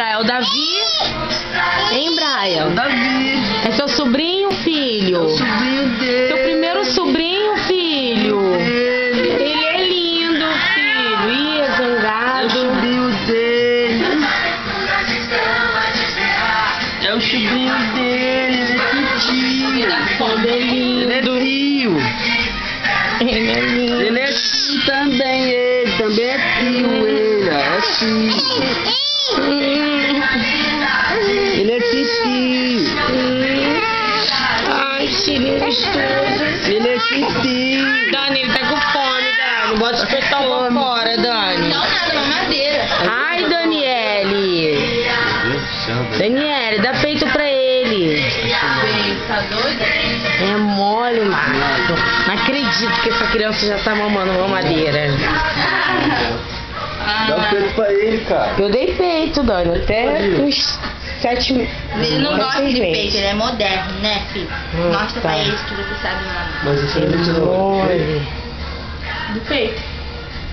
Braia? É o Davi? Hein, Braia? É o Davi. É seu sobrinho, filho? É o sobrinho dele. Seu primeiro sobrinho, filho? Ele é lindo, filho. Ih, é É o zangado. sobrinho dele. É o sobrinho dele. Ele é tio. Ele é Ele é lindo. tio. Ele é lindo. Ele é tio também. Ele também é tio. Ele é tio. Ele é tio. Ai, que lindo gostoso. Ele é tio. Dani, ele tá com fome, Dani. Bota o espetal pra fora, Dani. Não, nada, mamadeira. Ai, Daniele. Daniele, dá peito pra ele. Tá doida? É mole, mato. Não acredito que essa criança já tá mamando mamadeira. Dá o peito pra ele, cara. Eu dei peito, Dani, até uns 7 meses. Ele não gosta de peito, ele é moderno, né, filho? Mostra tá. pra eles que você sabe mamar. Mas você não tirou Mole. Do peito?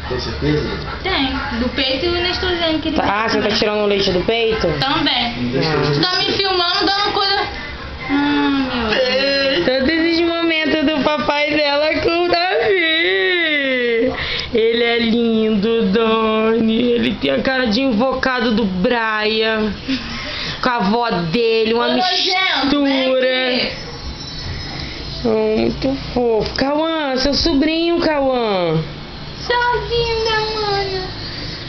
Tem certeza? Tem. Do peito e o Nestorzinho que ele Ah, você tá tirando o leite do peito? Também. Tu tá me filmando dando coisa... meu Deus. Todos esses momentos do papai dela com o Davi. Ele é lindo, Dani. Ele tem a cara de invocado do Braia. Com a avó dele, uma mistura. Muito fofo. Cauã, seu sobrinho, Cauã. Sozinho, minha mãe.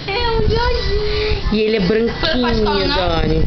É um Jorginho. E ele é branquinho, escola, não? Dani.